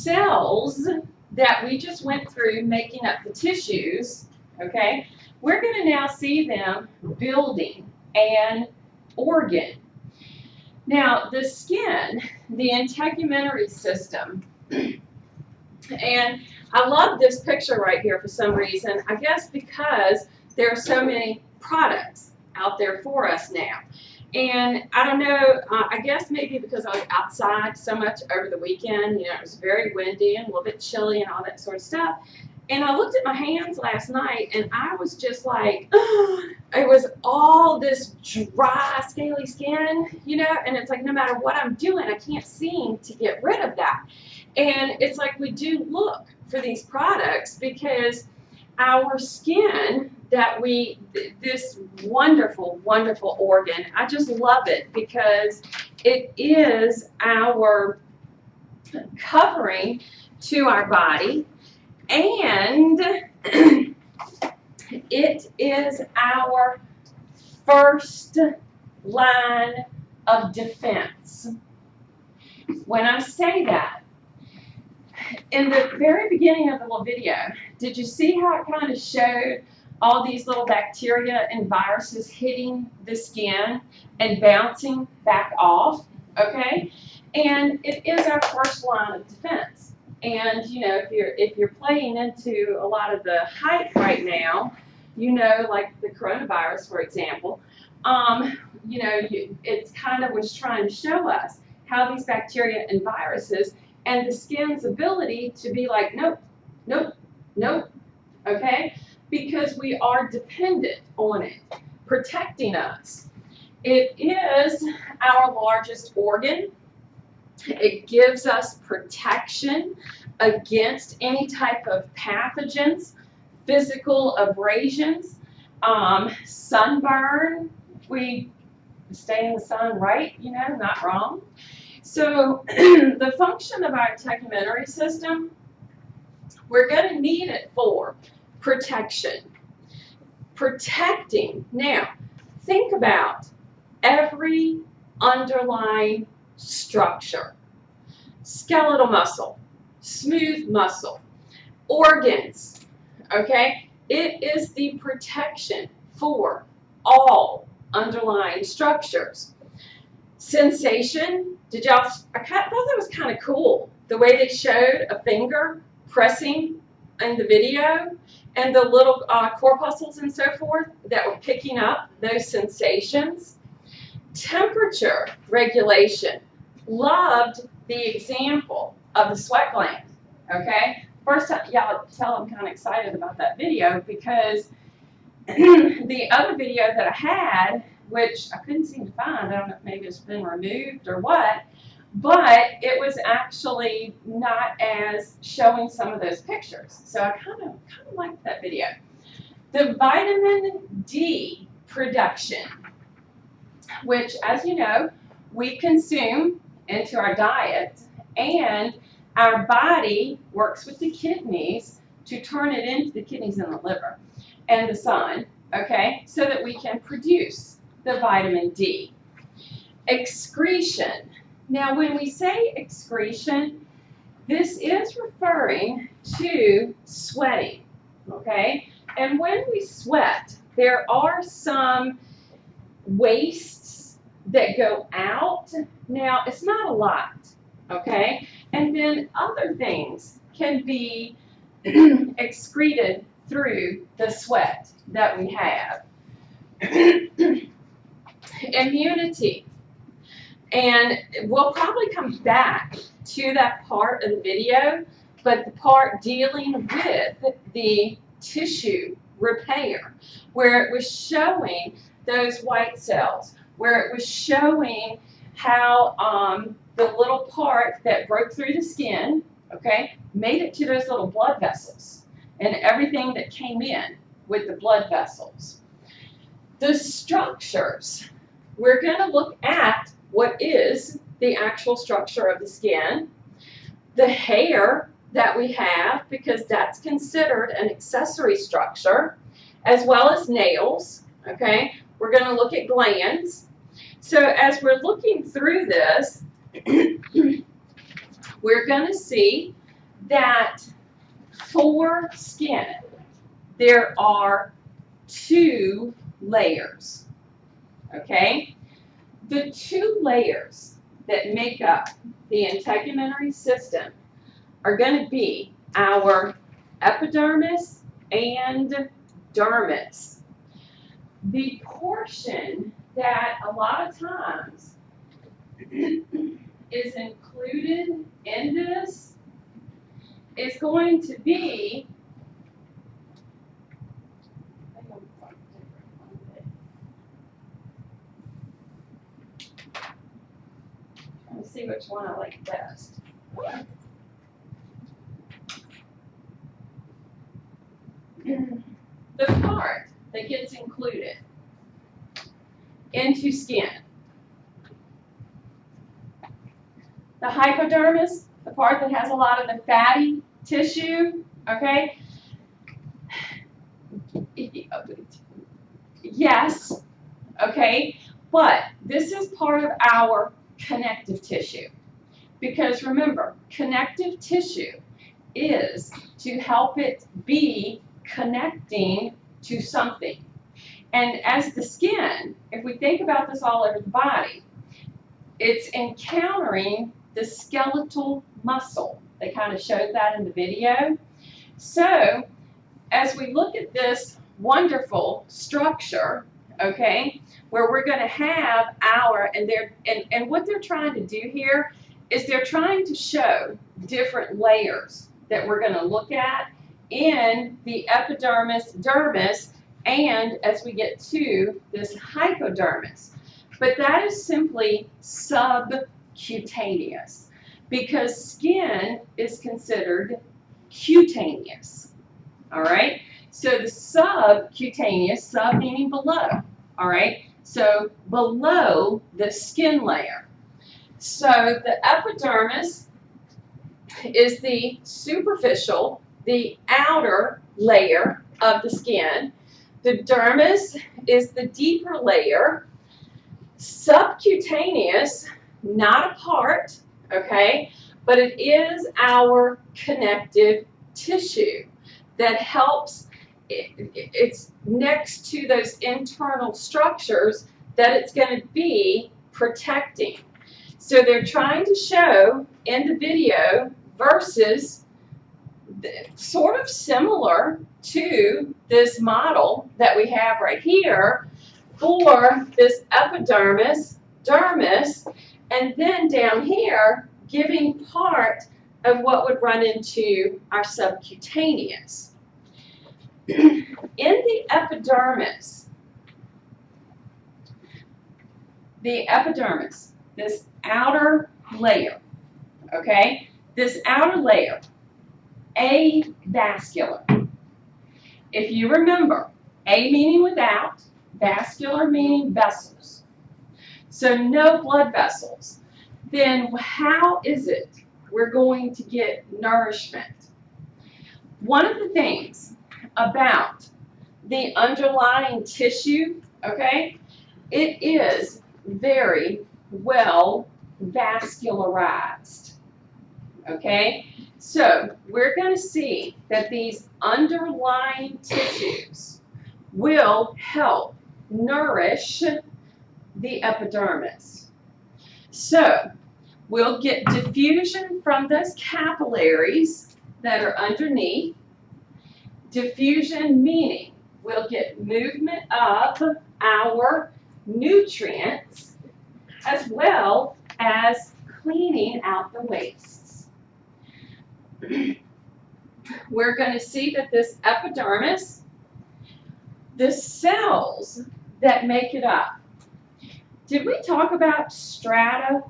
cells that we just went through making up the tissues, okay, we're going to now see them building an organ. Now, the skin, the integumentary system, and I love this picture right here for some reason, I guess because there are so many products out there for us now. And I don't know, I guess maybe because I was outside so much over the weekend, you know, it was very windy and a little bit chilly and all that sort of stuff. And I looked at my hands last night and I was just like, it was all this dry, scaly skin, you know, and it's like no matter what I'm doing, I can't seem to get rid of that. And it's like we do look for these products because our skin this wonderful, wonderful organ, I just love it because it is our covering to our body, and it is our first line of defense. When I say that, in the very beginning of the little video, did you see how it kind of showed all these little bacteria and viruses hitting the skin and bouncing back off, okay? And it is our first line of defense. And you know, if you're playing into a lot of the hype right now, you know, like the coronavirus, for example, you know, it's kind of was trying to show us how these bacteria and viruses and the skin's ability to be like, nope, nope, nope, okay? Because we are dependent on it, protecting us. It is our largest organ. It gives us protection against any type of pathogens, physical abrasions, sunburn. We stay in the sun, right? You know, not wrong. So the function of our integumentary system, we're going to need it for protection. Protecting. Now, think about every underlying structure. Skeletal muscle, smooth muscle, organs, okay? It is the protection for all underlying structures. Sensation, I thought that was kind of cool, the way they showed a finger pressing in the video and the little corpuscles and so forth that were picking up those sensations. Temperature regulation. Loved the example of the sweat gland, okay? First time, y'all tell I'm kind of excited about that video because the other video that I had, which I couldn't seem to find, I don't know if maybe it's been removed or what, but it was actually not as showing some of those pictures. So I kind of liked that video. The vitamin D production, which, as you know, we consume into our diet, and our body works with the kidneys to turn it into the kidneys and the liver and the sun, okay, so that we can produce the vitamin D. Excretion. Now, when we say excretion, this is referring to sweating, okay? And when we sweat, there are some wastes that go out. Now, it's not a lot, okay? And then other things can be excreted through the sweat that we have. Immunity. And we'll probably come back to that part of the video, but the part dealing with the tissue repair, where it was showing those white cells, where it was showing how the little part that broke through the skin, okay, made it to those little blood vessels and everything that came in with the blood vessels. The structures, we're going to look at what is the actual structure of the skin, the hair that we have, because that's considered an accessory structure, as well as nails, okay? We're going to look at glands. So as we're looking through this, we're going to see that for skin, there are 2 layers, okay? The 2 layers that make up the integumentary system are going to be our epidermis and dermis. The portion that a lot of times is included in this is going to be trying to see which one I like best. The part that gets included into skin. The hypodermis, the part that has a lot of the fatty tissue, okay? Yes, okay, but this is part of our connective tissue. Because remember, connective tissue is to help it be connecting to something. And as the skin, if we think about this all over the body, it's encountering the skeletal muscle. They kind of showed that in the video. So as we look at this wonderful structure, okay, where we're going to have our, and what they're trying to do here is they're trying to show different layers that we're going to look at in the epidermis, dermis, and as we get to this hypodermis. But that is simply subcutaneous because skin is considered cutaneous. All right? So the subcutaneous, sub meaning below. All right? So below the skin layer. So the epidermis is the superficial, the outer layer of the skin. The dermis is the deeper layer. Subcutaneous, not a part, okay, but it is our connective tissue that helps, it's next to those internal structures that it's going to be protecting. So they're trying to show in the video versus sort of similar to this model that we have right here for this epidermis, dermis, and then down here giving part of what would run into our subcutaneous. In the epidermis, this outer layer, okay, this outer layer, avascular. If you remember, A meaning without, vascular meaning vessels. So no blood vessels. Then how is it we're going to get nourishment? One of the things about the underlying tissue, okay, it is very well vascularized. Okay, so we're going to see that these underlying tissues will help nourish the epidermis. So we'll get diffusion from those capillaries that are underneath. Diffusion meaning we'll get movement of our nutrients as well as cleaning out the wastes. We're going to see that this epidermis, the cells that make it up. Did we talk about strata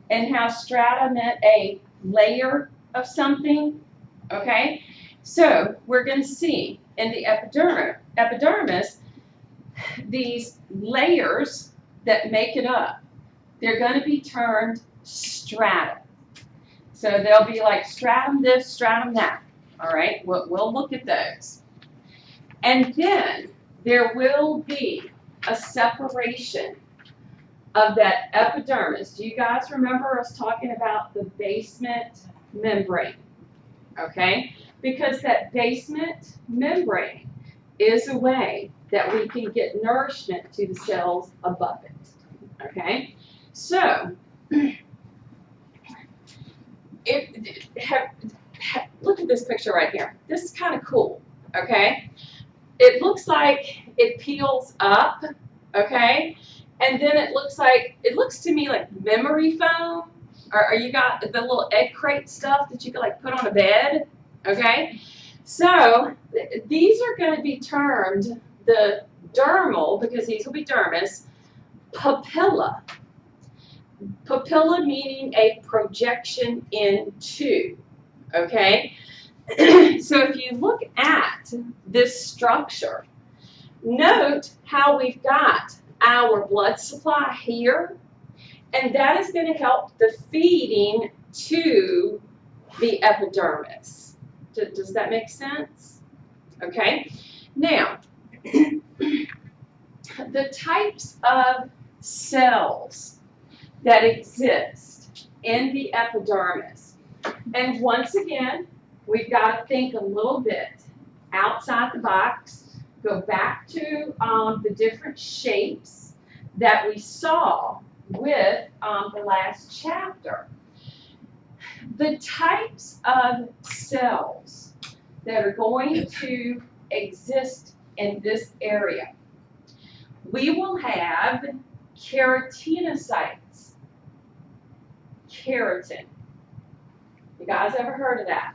and how strata meant a layer of something? Okay, so we're going to see in the epidermis these layers that make it up. They're going to be termed strata. So they'll be like stratum this, stratum that. All right, we'll look at those. And then there will be a separation of that epidermis. Do you guys remember us talking about the basement membrane? okay? Because that basement membrane is a way that we can get nourishment to the cells above it, okay? So, look at this picture right here. This is kind of cool, okay? It looks like it peels up, okay? And then it looks to me like memory foam, or you got the little egg crate stuff that you can like put on a bed, okay? So these are going to be termed the dermal, because these will be dermis, papilla. Papilla meaning a projection into, okay? So if you look at this structure, note how we've got our blood supply here, and that is going to help the feeding to the epidermis. Does that make sense? Okay. Now, the types of cells that exist in the epidermis, and once again, we've got to think a little bit outside the box. Go back to the different shapes that we saw with the last chapter. The types of cells that are going to exist in this area. We will have keratinocytes. Keratin. You guys ever heard of that?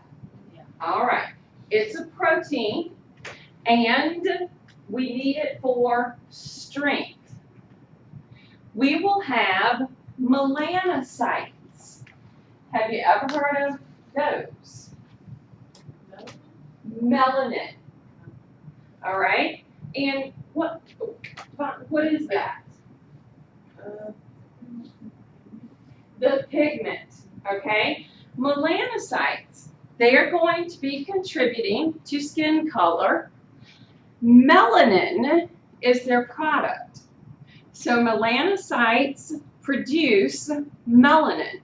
Yeah. All right. It's a protein, and we need it for strength. We will have melanocytes. Have you ever heard of those? No. Melanin. All right. And what is that? The pigment. Okay. Melanocytes. They are going to be contributing to skin color. Melanin is their product. So melanocytes produce melanin.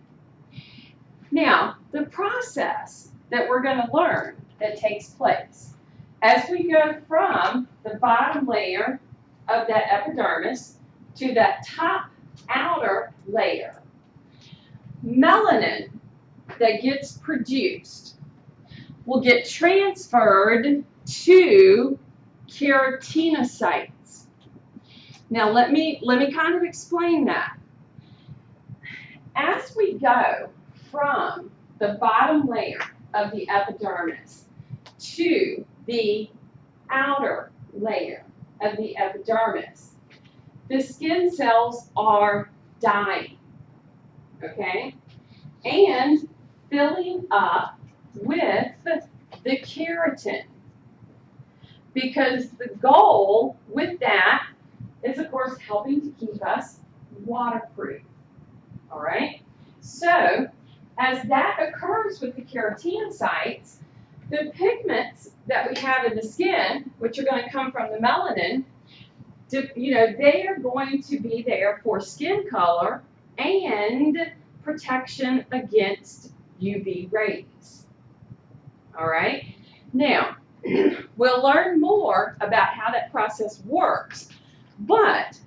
Now, the process that we're going to learn that takes place as we go from the bottom layer of that epidermis to that top outer layer, melanin that gets produced will get transferred to keratinocytes. Now let me kind of explain that. As we go from the bottom layer of the epidermis to the outer layer of the epidermis, the skin cells are dying, okay, and filling up with the keratin, because the goal with that is, of course, helping to keep us waterproof. All right? So, as that occurs with the keratinocytes, the pigments that we have in the skin, which are going to come from the melanin, they are going to be there for skin color and protection against UV rays. All right? Now, we'll learn more about how that process works, but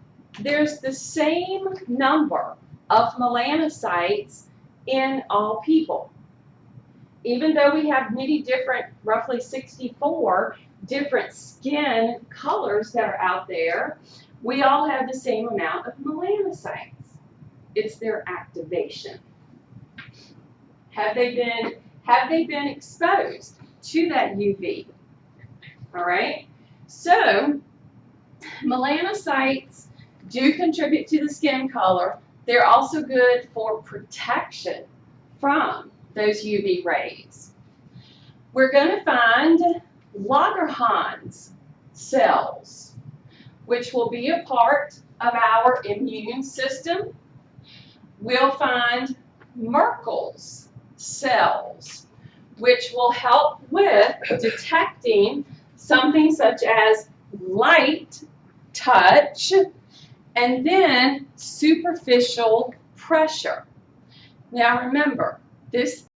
there's the same number of melanocytes in all people. Even though we have many different, roughly 64 different skin colors that are out there, we all have the same amount of melanocytes. It's their activation. Have they been exposed to that UV? All right. So melanocytes do contribute to the skin color. They're also good for protection from those UV rays. We're going to find Langerhans cells, which will be a part of our immune system. We'll find Merkel's cells, which will help with detecting something such as light touch, and then superficial pressure. Now remember, this